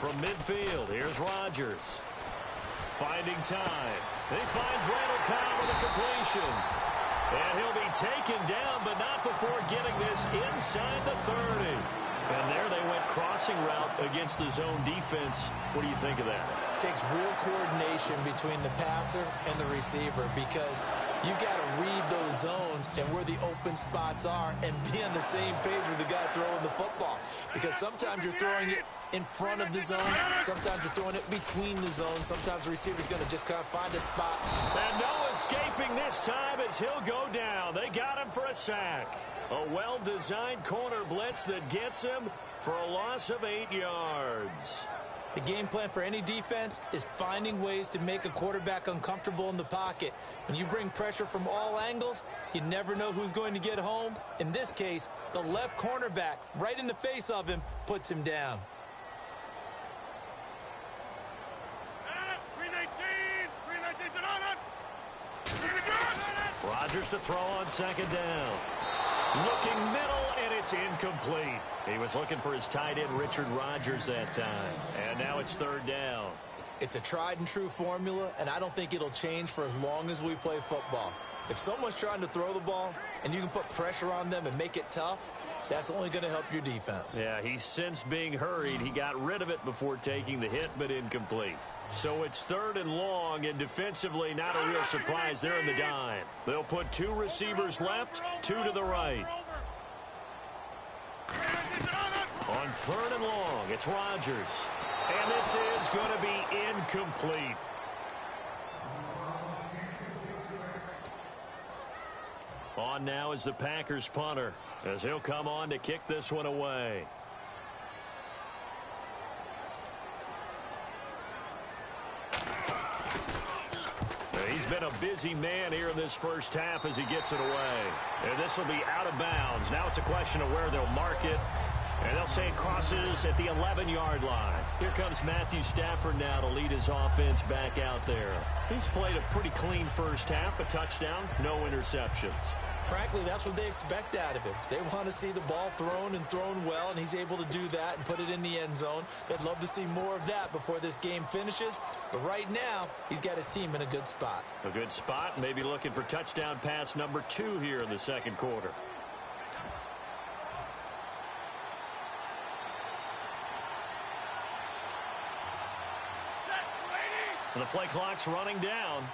from midfield. Here's Rodgers. Finding time. He finds Randall Cobb with a completion. And he'll be taken down, but not before getting this inside the 30. And there they went crossing route against the zone defense. What do you think of that? Takes real coordination between the passer and the receiver because you got to read those zones and where the open spots are and be on the same page with the guy throwing the football. Because sometimes you're throwing it in front of the zone. Sometimes you're throwing it between the zones. Sometimes the receiver's going to just kind of find a spot. And no escaping this time as he'll go down. They got him for a sack. A well-designed corner blitz that gets him for a loss of 8 yards. The game plan for any defense is finding ways to make a quarterback uncomfortable in the pocket. When you bring pressure from all angles, you never know who's going to get home. In this case, the left cornerback, right in the face of him, puts him down. Rodgers to throw on second down. Looking middle, and it's incomplete. He was looking for his tight end, Richard Rodgers, that time. And now it's third down. It's a tried-and-true formula, and I don't think it'll change for as long as we play football. If someone's trying to throw the ball, and you can put pressure on them and make it tough, that's only going to help your defense. Yeah, he's since being hurried. He got rid of it before taking the hit, but incomplete. So it's third and long, and defensively, not a real surprise. They're in the dime. They'll put 2 receivers left, 2 to the right. On third and long, it's Rodgers. And this is going to be incomplete. On now is the Packers punter, as he'll come on to kick this one away. He's been a busy man here in this first half as he gets it away. And this will be out of bounds. Now it's a question of where they'll mark it. And they'll say it crosses at the 11-yard line. Here comes Matthew Stafford now to lead his offense back out there. He's played a pretty clean first half, a touchdown, no interceptions. Frankly, that's what they expect out of him. They want to see the ball thrown and thrown well, and he's able to do that and put it in the end zone. They'd love to see more of that before this game finishes. But right now, he's got his team in a good spot. A good spot, maybe looking for touchdown pass number 2 here in the second quarter. And the play clock's running down.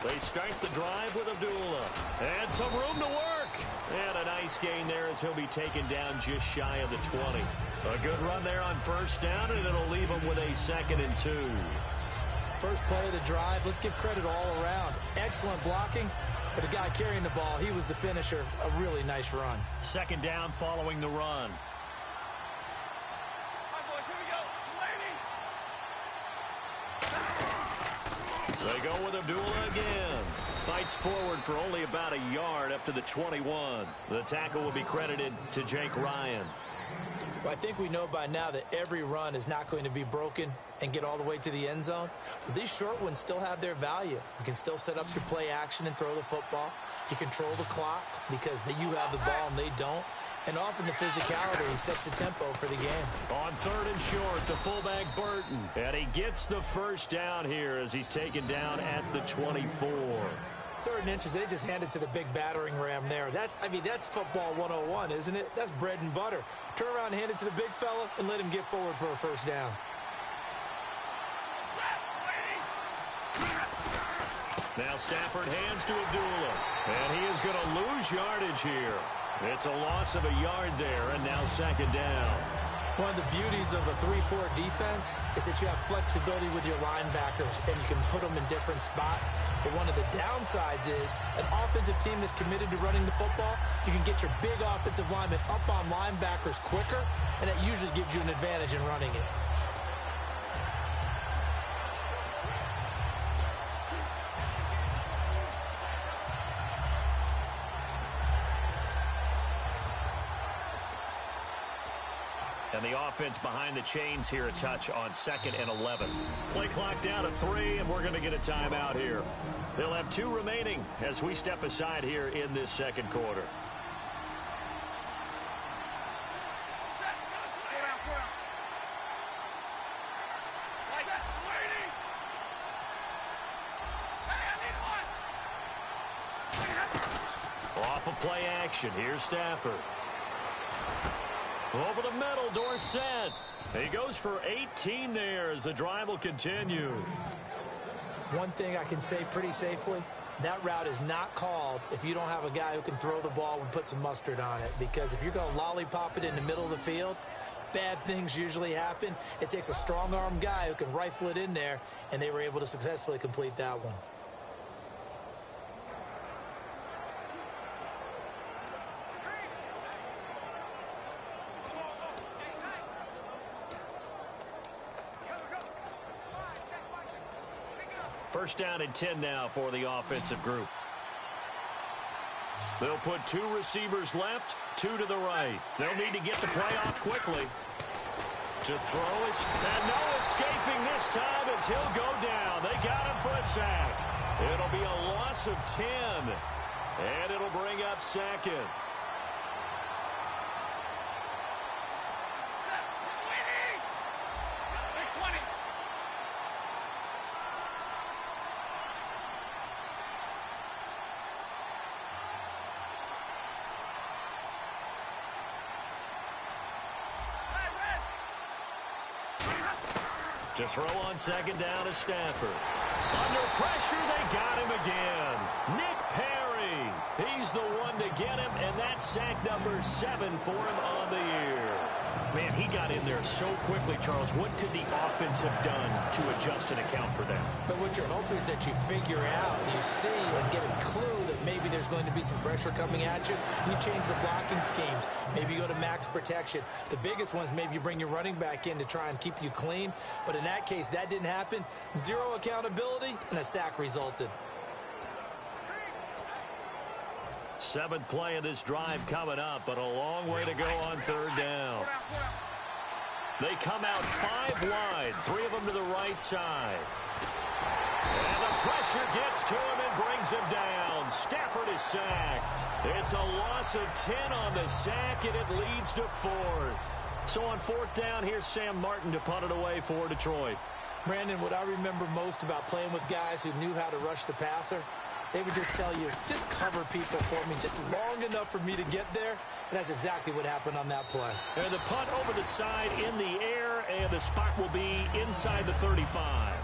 They start the drive with Abdullah. And some room to work. And a nice gain there as he'll be taken down just shy of the 20. A good run there on first down, and it'll leave him with a 2nd and 2. First play of the drive, let's give credit all around. Excellent blocking. But the guy carrying the ball, he was the finisher. A really nice run. Second down following the run. They go with Abdullah again. Fights forward for only about a yard up to the 21. The tackle will be credited to Jake Ryan. Well, I think we know by now that every run is not going to be broken and get all the way to the end zone. But these short ones still have their value. You can still set up your play action and throw the football. You control the clock because you have the ball and they don't. And often the physicality sets the tempo for the game. On third and short, the fullback Burton. And he gets the first down here as he's taken down at the 24. 3rd and inches, they just hand it to the big battering ram there. That's football 101, isn't it? That's bread and butter. Turn around and hand it to the big fella and let him get forward for a first down. Now Stafford hands to Abdullah. And he is going to lose yardage here. It's a loss of a yard there, and now second down. One of the beauties of a 3-4 defense is that you have flexibility with your linebackers, and you can put them in different spots. But one of the downsides is an offensive team that's committed to running the football, you can get your big offensive linemen up on linebackers quicker, and that usually gives you an advantage in running it. And the offense behind the chains here a touch on 2nd and 11. Play clock down to 3, and we're going to get a timeout here. They'll have 2 remaining as we step aside here in this second quarter. play action. Here's Stafford. Over the middle, Dorsett. He goes for 18 there as the drive will continue. One thing I can say pretty safely, that route is not called if you don't have a guy who can throw the ball and put some mustard on it. Because if you're going to lollipop it in the middle of the field, bad things usually happen. It takes a strong-arm guy who can rifle it in there, and they were able to successfully complete that one. First down and 10 now for the offensive group. They'll put 2 receivers left, 2 to the right. They'll need to get the play off quickly. To throw is, and no escaping this time as he'll go down. They got him for a sack. It'll be a loss of 10, and it'll bring up second. To throw on second down is Stafford. Under pressure, they got him again. Nick Perry. He's the one to get him, and that's sack number 7 for him on the year. Man, he got in there so quickly, Charles. What could the offense have done to adjust and account for that? But what you're hoping is that you figure out, you see, and get a clue that maybe there's going to be some pressure coming at you. You change the blocking schemes. Maybe you go to max protection. The biggest one is maybe you bring your running back in to try and keep you clean. But in that case, that didn't happen. 0 accountability, and a sack resulted. 7th play of this drive coming up, but a long way to go on third down. They come out 5 wide, 3 of them to the right side. And the pressure gets to him and brings him down. Stafford is sacked. It's a loss of 10 on the sack, and it leads to 4th. So on 4th down, here's Sam Martin to punt it away for Detroit. Brandon, what I remember most about playing with guys who knew how to rush the passer, they would just tell you, just cover people for me, just long enough for me to get there. And that's exactly what happened on that play. And the punt over the side in the air, and the spot will be inside the 35.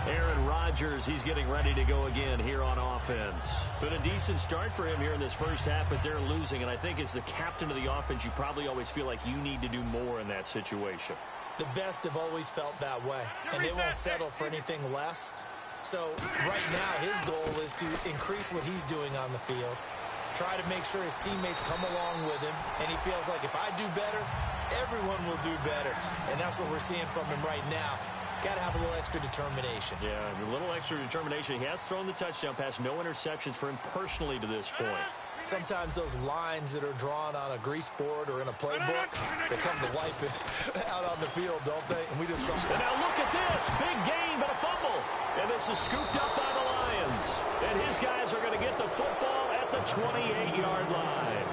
Aaron Rodgers, he's getting ready to go again here on offense. Been a decent start for him here in this first half, but they're losing. And I think as the captain of the offense, you probably always feel like you need to do more in that situation. The best have always felt that way, and they won't settle for anything less. So right now his goal is to increase what he's doing on the field, try to make sure his teammates come along with him, and he feels like if I do better, everyone will do better. And that's what we're seeing from him right now. Got to have a little extra determination. Yeah, a little extra determination. He has thrown the touchdown pass, no interceptions for him personally to this point. Sometimes those lines that are drawn on a grease board or in a playbook, they come to life out on the field, don't they? And we just saw. And now look at this. Big gain, but a fumble. And this is scooped up by the Lions. And his guys are going to get the football at the 28-yard line.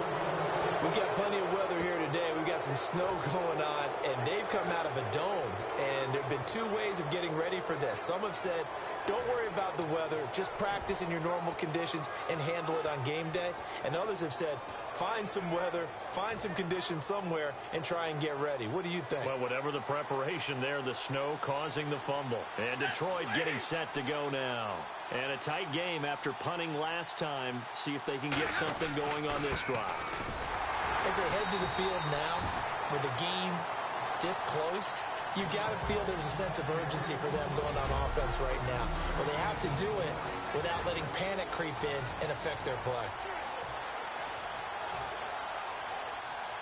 We've got plenty of weather here today. We've got some snow going on, and they've come out of a dome. And there have been 2 ways of getting ready for this. Some have said, don't worry about the weather. Just practice in your normal conditions and handle it on game day. And others have said, find some weather, find some conditions somewhere, and try and get ready. What do you think? Well, whatever the preparation there, the snow causing the fumble. And Detroit getting set to go now. And a tight game after punting last time. See if they can get something going on this drive. As they head to the field now, with the game this close, you got to feel there's a sense of urgency for them going on offense right now. But they have to do it without letting panic creep in and affect their play.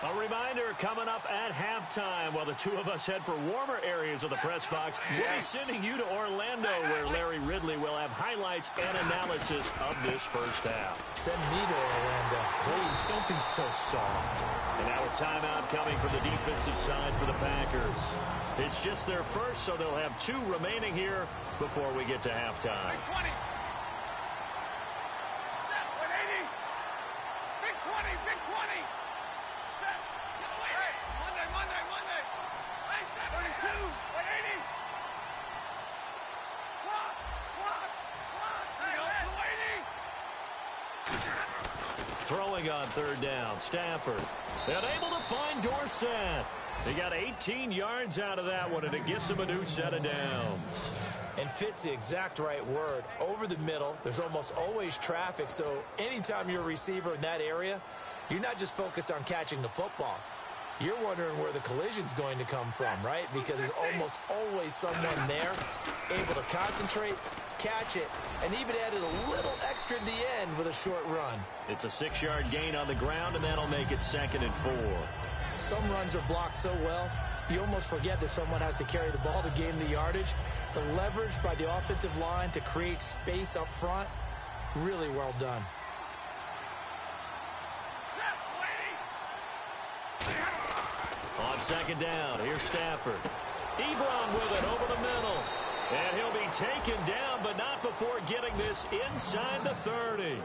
A reminder coming up at halftime while the 2 of us head for warmer areas of the press box. Yes. We'll be sending you to Orlando where Larry Ridley will have highlights and analysis of this first half. Send me to Orlando, please. Don't be so soft. And now a timeout coming from the defensive side for the Packers. It's just their first, so they'll have 2 remaining here before we get to halftime. Big 20. Set, 180. Big 20, big 20. Set. Monday. Hey, set, 32. 180. Block. Hey, 280. Throwing on third down, Stafford. And able to find Dorsett. He got 18 yards out of that one, and it gets him a new set of downs. And fits the exact right word. Over the middle, there's almost always traffic, so anytime you're a receiver in that area, you're not just focused on catching the football. You're wondering where the collision's going to come from, right? Because there's almost always someone there able to concentrate, catch it, and even added a little extra at the end with a short run. It's a 6-yard gain on the ground, and that'll make it 2nd and 4. Some runs are blocked so well, you almost forget that someone has to carry the ball to gain the yardage. The leverage by the offensive line to create space up front, really well done. On 2nd down, here's Stafford. Ebron with it over the middle. And he'll be taken down, but not before getting this inside the 30.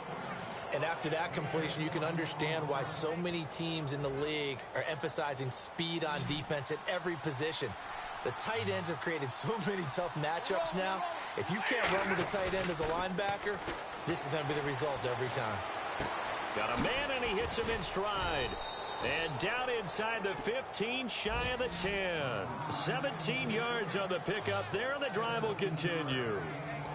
And after that completion, you can understand why so many teams in the league are emphasizing speed on defense at every position. The tight ends have created so many tough matchups now. If you can't run with a tight end as a linebacker, this is going to be the result every time. Got a man, and he hits him in stride. And down inside the 15, shy of the 10. 17 yards on the pickup there, and the drive will continue.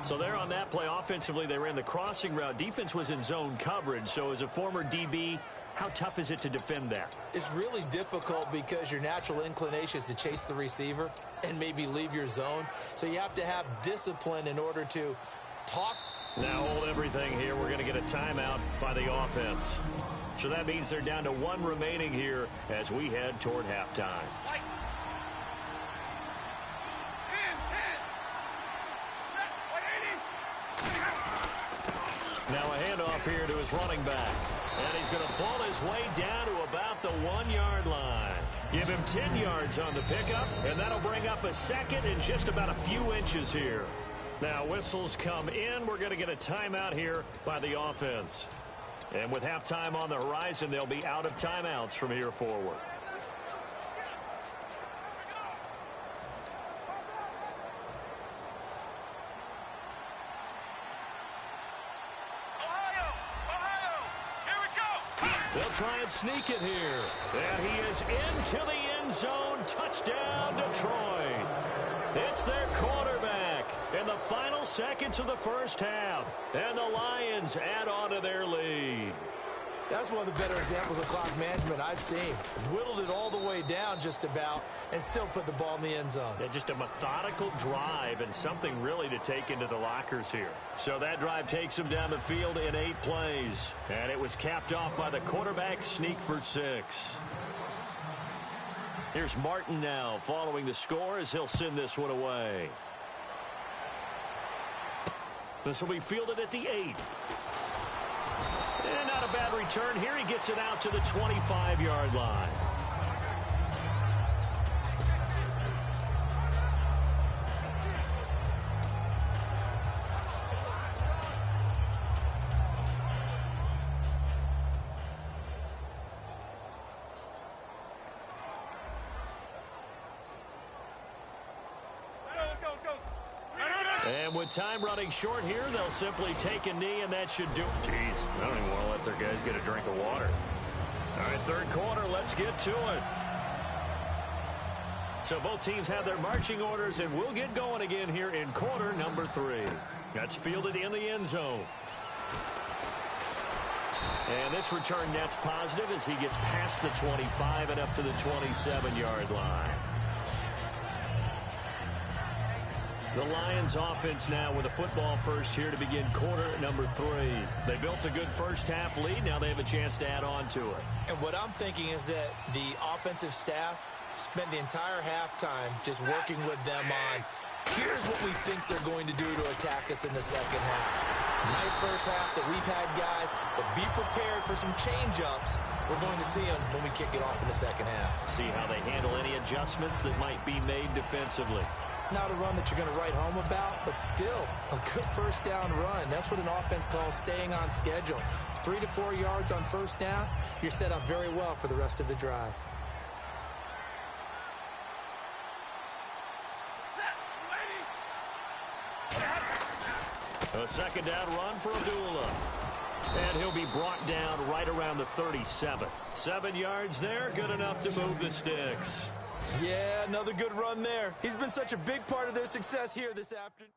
So there on that play, offensively, they ran the crossing route. Defense was in zone coverage, so as a former DB, how tough is it to defend that? It's really difficult because your natural inclination is to chase the receiver and maybe leave your zone. So you have to have discipline in order to talk. Now hold everything here. We're going to get a timeout by the offense. So that means they're down to 1 remaining here as we head toward halftime. 10, 10. Set, 180. Now a handoff here to his running back. And he's going to pull his way down to about the 1-yard line. Give him 10 yards on the pickup, and that'll bring up a 2nd and just about a few inches here. Now whistles come in. We're going to get a timeout here by the offense. And with halftime on the horizon, they'll be out of timeouts from here forward. They'll try and sneak it here. And he is into the end zone. Touchdown, Detroit. It's their quarterback in the final seconds of the first half. And the Lions add on to their lead. That's one of the better examples of clock management I've seen. Whittled it all the way down just about and still put the ball in the end zone. Yeah, just a methodical drive and something really to take into the lockers here. So that drive takes him down the field in 8 plays. And it was capped off by the quarterback sneak for 6. Here's Martin now following the score as he'll send this one away. This will be fielded at the 8. And not a bad return here. He gets it out to the 25-yard line. And with time running short here, they'll simply take a knee, and that should do it. Jeez, I don't even want to let their guys get a drink of water. All right, 3rd quarter, let's get to it. So both teams have their marching orders, and we'll get going again here in quarter number 3. That's fielded in the end zone. And this return net's positive as he gets past the 25 and up to the 27-yard line. The Lions offense now with a football first here to begin quarter number 3. They built a good first half lead. Now they have a chance to add on to it. And what I'm thinking is that the offensive staff spent the entire halftime just working with them on, here's what we think they're going to do to attack us in the second half. Nice first half that we've had, guys, but be prepared for some change-ups. We're going to see them when we kick it off in the second half. See how they handle any adjustments that might be made defensively. Not a run that you're going to write home about, but still a good first down run. That's what an offense calls staying on schedule. 3 to 4 yards on first down, you're set up very well for the rest of the drive. A 2nd down run for Abdullah. And he'll be brought down right around the 37. 7 yards there, good enough to move the sticks. Yeah, another good run there. He's been such a big part of their success here this afternoon.